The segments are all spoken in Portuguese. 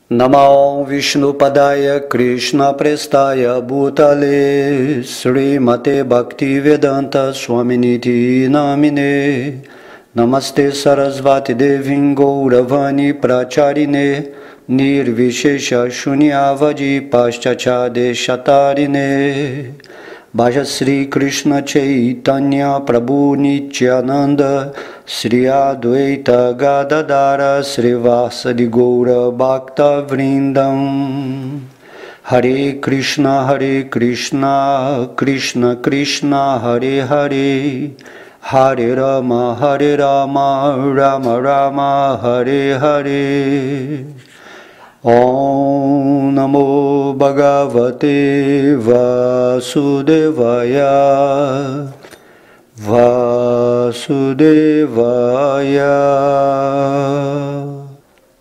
Namo Vishnupadaya Krishna Prestaya Bhutale Srimate Bhaktivedanta Swaminiti Namine Namaste Sarasvati Devim Gauravani Pracharine Nirvishesha Shunyavadi Paschachade Shatarine Bhaja Sri Krishna Chaitanya Prabhu Nityananda Sri Advaita Gadadara Srivasadi Gaura Bhakta Vrindam Hare Krishna Krishna Krishna Hare Hare Hare Rama Rama Rama Hare Hare Om Namo Bhagavate Vasudevaya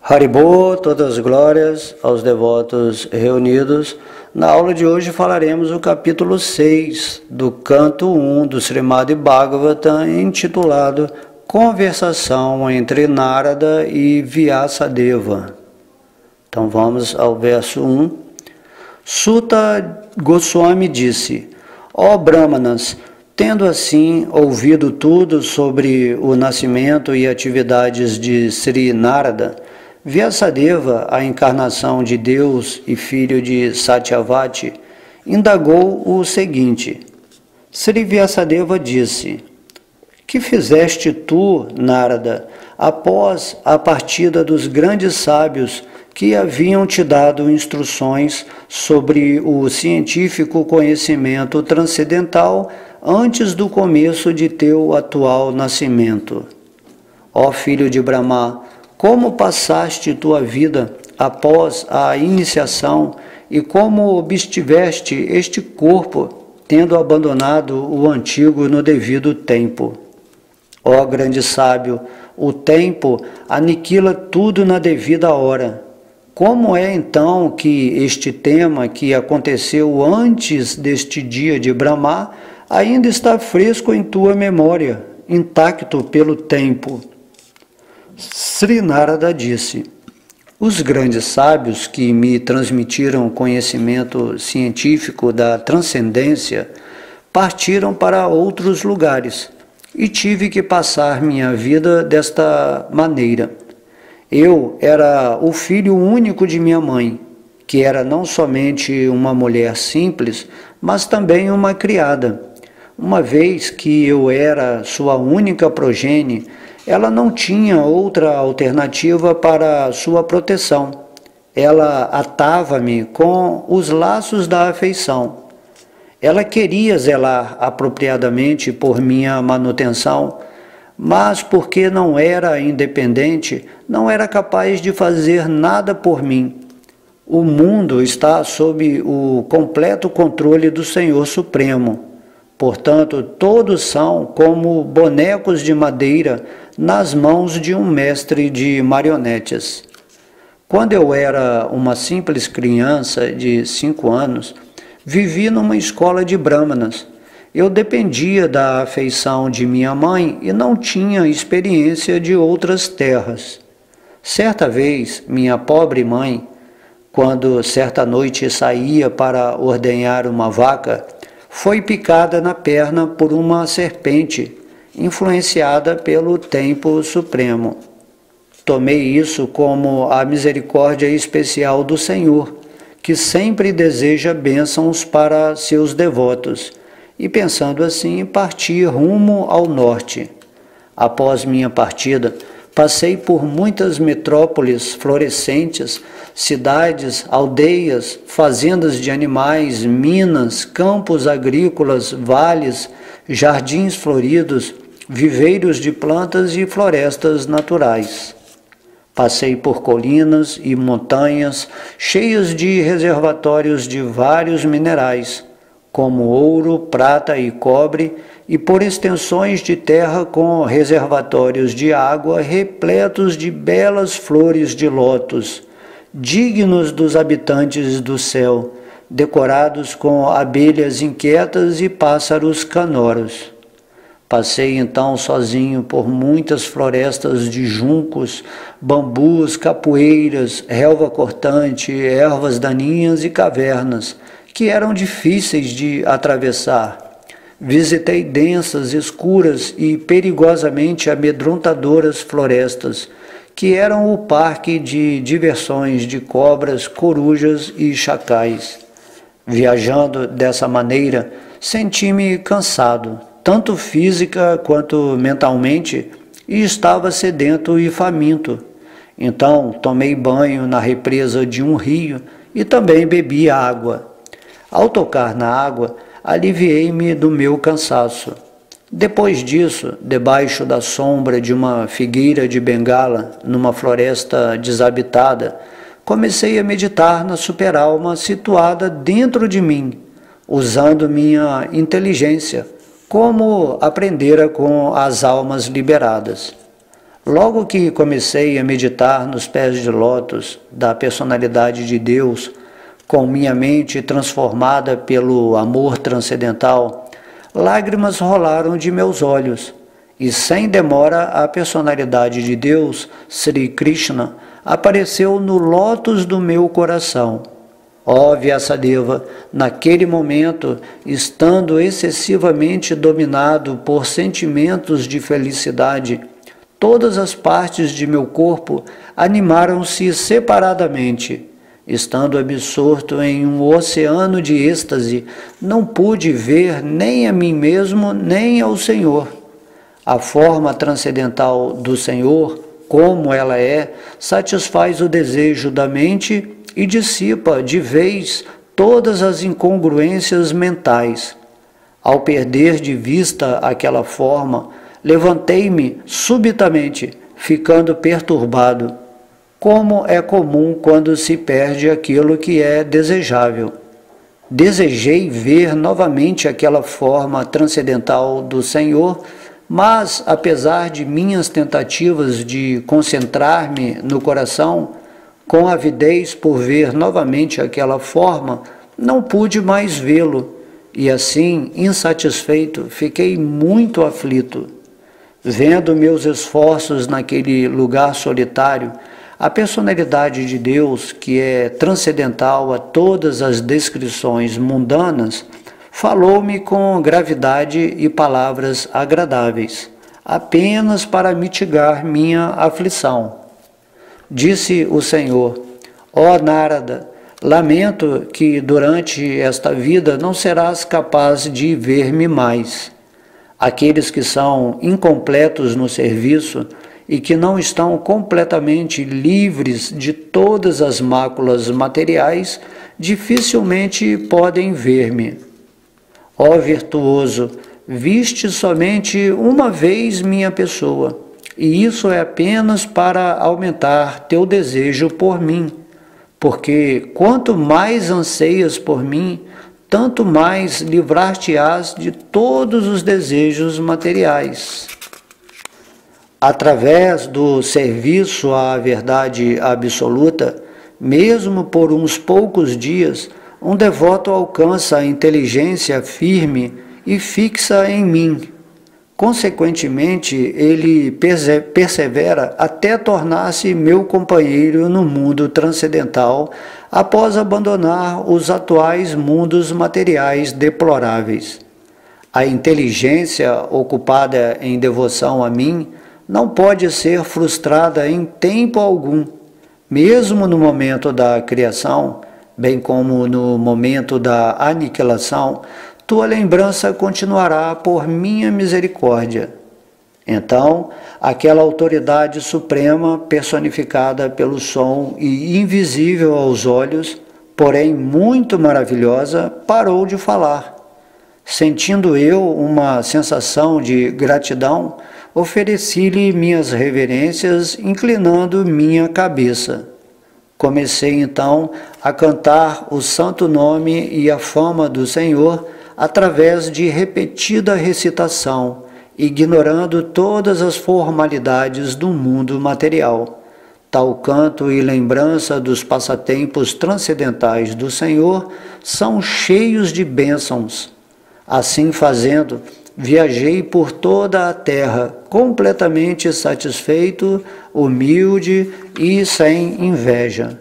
Haribô, todas as glórias aos devotos reunidos. Na aula de hoje falaremos o capítulo 6 do canto 1 do Srimad Bhagavatam, intitulado Conversação entre Narada e Vyasadeva. Então vamos ao verso 1. Suta Goswami disse: Ó Brahmanas, tendo assim ouvido tudo sobre o nascimento e atividades de Sri Narada, Vyasadeva, a encarnação de Deus e filho de Satyavati, indagou o seguinte: Sri Vyasadeva disse: Que fizeste tu, Narada, após a partida dos grandes sábios que haviam te dado instruções sobre o científico conhecimento transcendental antes do começo de teu atual nascimento? Ó filho de Brahma, como passaste tua vida após a iniciação e como obstiveste este corpo, tendo abandonado o antigo no devido tempo? Ó grande sábio, o tempo aniquila tudo na devida hora. Como é então que este tema que aconteceu antes deste dia de Brahma ainda está fresco em tua memória, intacto pelo tempo? Sri Narada disse: Os grandes sábios que me transmitiram conhecimento científico da transcendência partiram para outros lugares e tive que passar minha vida desta maneira. Eu era o filho único de minha mãe, que era não somente uma mulher simples, mas também uma criada. Uma vez que eu era sua única progenie, ela não tinha outra alternativa para sua proteção. Ela atava-me com os laços da afeição. Ela queria zelar apropriadamente por minha manutenção, mas porque não era independente, não era capaz de fazer nada por mim. O mundo está sob o completo controle do Senhor Supremo. Portanto, todos são como bonecos de madeira nas mãos de um mestre de marionetes. Quando eu era uma simples criança de 5 anos, vivi numa escola de brahmanas. Eu dependia da afeição de minha mãe e não tinha experiência de outras terras. Certa vez, minha pobre mãe, quando certa noite saía para ordenhar uma vaca, foi picada na perna por uma serpente, influenciada pelo tempo supremo. Tomei isso como a misericórdia especial do Senhor, que sempre deseja bênçãos para seus devotos, e pensando assim, parti rumo ao norte. Após minha partida, passei por muitas metrópoles florescentes, cidades, aldeias, fazendas de animais, minas, campos agrícolas, vales, jardins floridos, viveiros de plantas e florestas naturais. Passei por colinas e montanhas cheias de reservatórios de vários minerais, como ouro, prata e cobre, e por extensões de terra com reservatórios de água repletos de belas flores de lótus, dignos dos habitantes do céu, decorados com abelhas inquietas e pássaros canoros. Passei então sozinho por muitas florestas de juncos, bambus, capoeiras, relva cortante, ervas daninhas e cavernas, que eram difíceis de atravessar. Visitei densas, escuras e perigosamente amedrontadoras florestas, que eram o parque de diversões de cobras, corujas e chacais. Viajando dessa maneira, senti-me cansado, tanto física quanto mentalmente, e estava sedento e faminto. Então tomei banho na represa de um rio e também bebi água. Ao tocar na água, aliviei-me do meu cansaço. Depois disso, debaixo da sombra de uma figueira de bengala, numa floresta desabitada, comecei a meditar na superalma situada dentro de mim, usando minha inteligência, como aprendera com as almas liberadas. Logo que comecei a meditar nos pés de lótus da personalidade de Deus, com minha mente transformada pelo amor transcendental, lágrimas rolaram de meus olhos, e sem demora a personalidade de Deus, Sri Krishna, apareceu no lótus do meu coração. Ó Vyasadeva, naquele momento, estando excessivamente dominado por sentimentos de felicidade, todas as partes de meu corpo animaram-se separadamente. Estando absorto em um oceano de êxtase, não pude ver nem a mim mesmo, nem ao Senhor. A forma transcendental do Senhor, como ela é, satisfaz o desejo da mente e dissipa de vez todas as incongruências mentais. Ao perder de vista aquela forma, levantei-me subitamente, ficando perturbado, como é comum quando se perde aquilo que é desejável. Desejei ver novamente aquela forma transcendental do Senhor, mas, apesar de minhas tentativas de concentrar-me no coração, com avidez por ver novamente aquela forma, não pude mais vê-lo, e assim, insatisfeito, fiquei muito aflito. Vendo meus esforços naquele lugar solitário, a personalidade de Deus, que é transcendental a todas as descrições mundanas, falou-me com gravidade e palavras agradáveis, apenas para mitigar minha aflição. Disse o Senhor: ó Narada, lamento que durante esta vida não serás capaz de ver-me mais. Aqueles que são incompletos no serviço e que não estão completamente livres de todas as máculas materiais, dificilmente podem ver-me. Ó virtuoso, viste somente uma vez minha pessoa, e isso é apenas para aumentar teu desejo por mim, porque quanto mais anseias por mim, tanto mais livrar-te-ás de todos os desejos materiais. Através do serviço à verdade absoluta, mesmo por uns poucos dias, um devoto alcança a inteligência firme e fixa em mim. Consequentemente, ele persevera até tornar-se meu companheiro no mundo transcendental, após abandonar os atuais mundos materiais deploráveis. A inteligência ocupada em devoção a mim não pode ser frustrada em tempo algum, mesmo no momento da criação, bem como no momento da aniquilação, tua lembrança continuará por minha misericórdia. Então, aquela autoridade suprema, personificada pelo som e invisível aos olhos, porém muito maravilhosa, parou de falar. Sentindo eu uma sensação de gratidão, ofereci-lhe minhas reverências, inclinando minha cabeça. Comecei então a cantar o santo nome e a fama do Senhor através de repetida recitação, ignorando todas as formalidades do mundo material. Tal canto e lembrança dos passatempos transcendentais do Senhor são cheios de bênçãos. Assim fazendo, viajei por toda a terra, completamente satisfeito, humilde e sem inveja.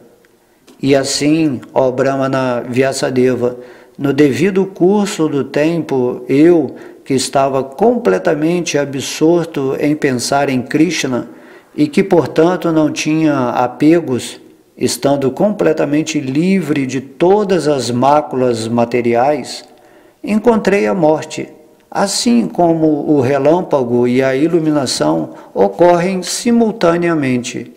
E assim, ó Brahmana Vyasadeva, no devido curso do tempo, eu, que estava completamente absorto em pensar em Krishna e que, portanto, não tinha apegos, estando completamente livre de todas as máculas materiais, encontrei a morte, assim como o relâmpago e a iluminação ocorrem simultaneamente.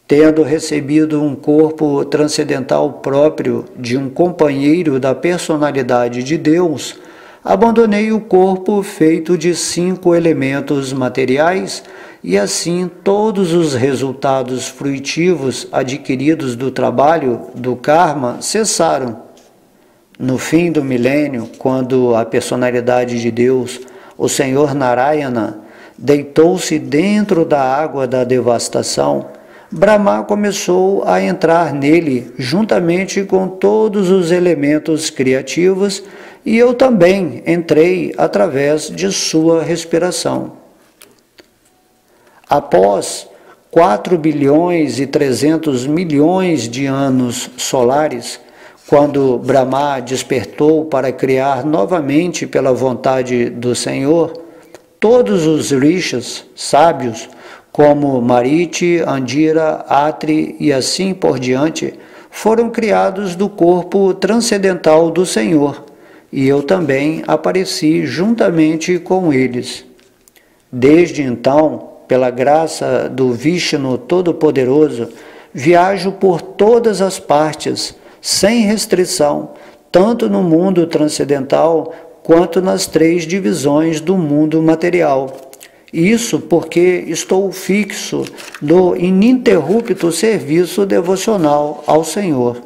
Tendo recebido um corpo transcendental próprio de um companheiro da personalidade de Deus, abandonei o corpo feito de 5 elementos materiais e assim todos os resultados fruitivos adquiridos do trabalho, do karma, cessaram. No fim do milênio, quando a personalidade de Deus, o Senhor Narayana, deitou-se dentro da água da devastação, Brahma começou a entrar nele juntamente com todos os elementos criativos e eu também entrei através de sua respiração. Após 4 bilhões e 300 milhões de anos solares, quando Brahma despertou para criar novamente pela vontade do Senhor, todos os rishas, sábios, como Mariti, Andira, Atri e assim por diante, foram criados do corpo transcendental do Senhor, e eu também apareci juntamente com eles. Desde então, pela graça do Vishnu Todo-Poderoso, viajo por todas as partes, sem restrição, tanto no mundo transcendental quanto nas 3 divisões do mundo material. Isso porque estou fixo no ininterrupto serviço devocional ao Senhor.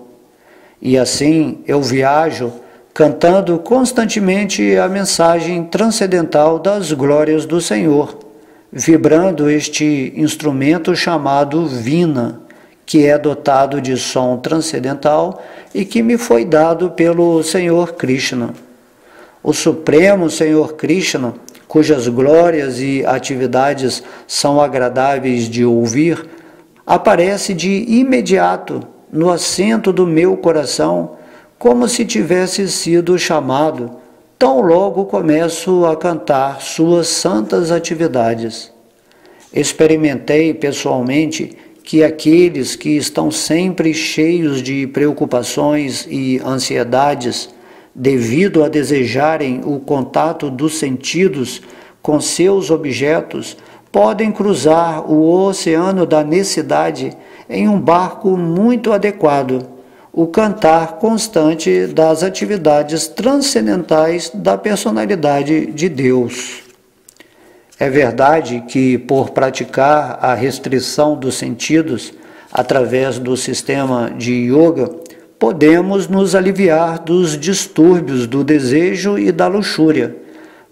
E assim eu viajo, cantando constantemente a mensagem transcendental das glórias do Senhor, vibrando este instrumento chamado Vina, que é dotado de som transcendental e que me foi dado pelo Senhor Krishna. O Supremo Senhor Krishna, cujas glórias e atividades são agradáveis de ouvir, aparece de imediato no assento do meu coração, como se tivesse sido chamado, tão logo começo a cantar suas santas atividades. Experimentei pessoalmente que aqueles que estão sempre cheios de preocupações e ansiedades, devido a desejarem o contato dos sentidos com seus objetos, podem cruzar o oceano da necessidade em um barco muito adequado, o cantar constante das atividades transcendentais da personalidade de Deus. É verdade que, por praticar a restrição dos sentidos através do sistema de yoga, podemos nos aliviar dos distúrbios do desejo e da luxúria,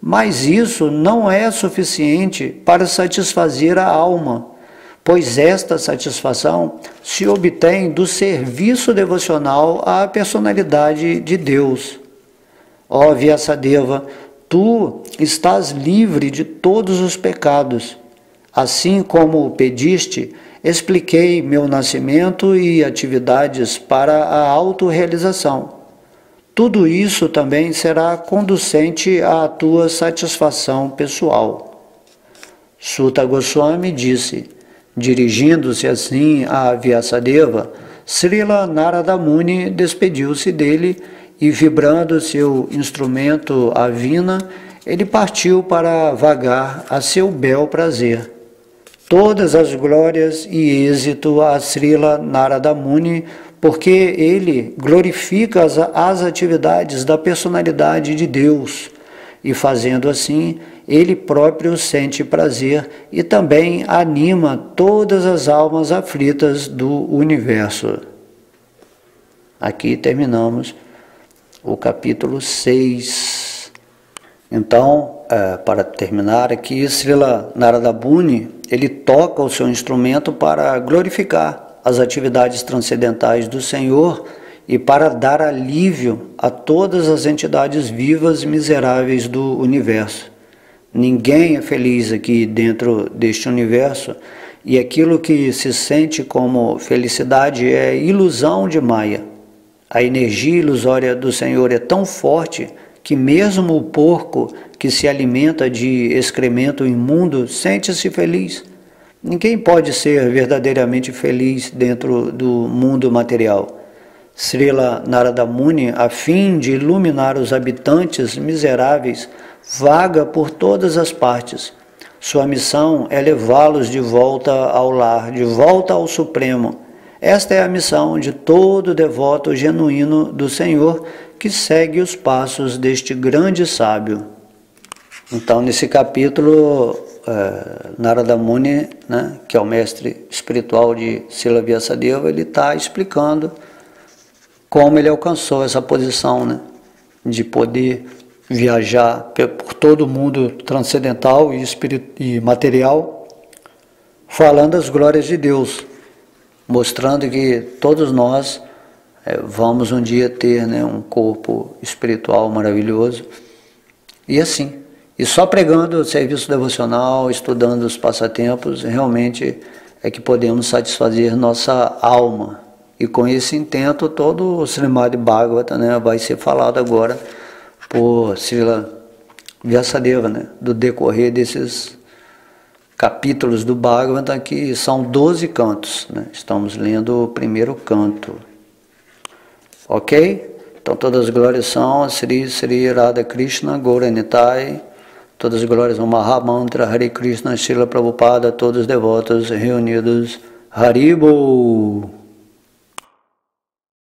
mas isso não é suficiente para satisfazer a alma, pois esta satisfação se obtém do serviço devocional à personalidade de Deus. Ó Vyasadeva, tu estás livre de todos os pecados. Assim como pediste, expliquei meu nascimento e atividades para a autorrealização. Tudo isso também será conducente à tua satisfação pessoal. Suta Goswami disse, dirigindo-se assim a Vyasadeva, Srila Narada Muni despediu-se dele e, vibrando seu instrumento a vina, ele partiu para vagar a seu bel prazer. Todas as glórias e êxito a Srila Narada Muni, porque ele glorifica as atividades da personalidade de Deus, e fazendo assim, ele próprio sente prazer e também anima todas as almas aflitas do universo. Aqui terminamos o capítulo 6. Então, para terminar aqui, Srila Narada Muni, ele toca o seu instrumento para glorificar as atividades transcendentais do Senhor e para dar alívio a todas as entidades vivas e miseráveis do universo. Ninguém é feliz aqui dentro deste universo, e aquilo que se sente como felicidade é ilusão de Maya. A energia ilusória do Senhor é tão forte que mesmo o porco que se alimenta de excremento imundo sente-se feliz. Ninguém pode ser verdadeiramente feliz dentro do mundo material. Srila Narada Muni, a fim de iluminar os habitantes miseráveis, vaga por todas as partes. Sua missão é levá-los de volta ao lar, de volta ao Supremo. Esta é a missão de todo devoto genuíno do Senhor que segue os passos deste grande sábio. Então, nesse capítulo, Narada Muni, né, que é o mestre espiritual de Srila Vyasadeva, ele está explicando como ele alcançou essa posição, né, de poder viajar por todo o mundo transcendental e material, falando as glórias de Deus, mostrando que todos nós vamos um dia ter, né, um corpo espiritual maravilhoso. E assim, e só pregando o serviço devocional, estudando os passatempos, realmente é que podemos satisfazer nossa alma. E com esse intento, todo o Srimad Bhagavata, né, vai ser falado agora por Srila Vyasadeva, né, do decorrer desses capítulos do Bhagavata, que são 12 cantos, né? Estamos lendo o primeiro canto. Ok? Então todas as glórias são a Sri Sri Radha Krishna Gauranitai, todas as glórias ao Mahamantra Hare Krishna Srila Prabhupada, todos os devotos reunidos. Haribo!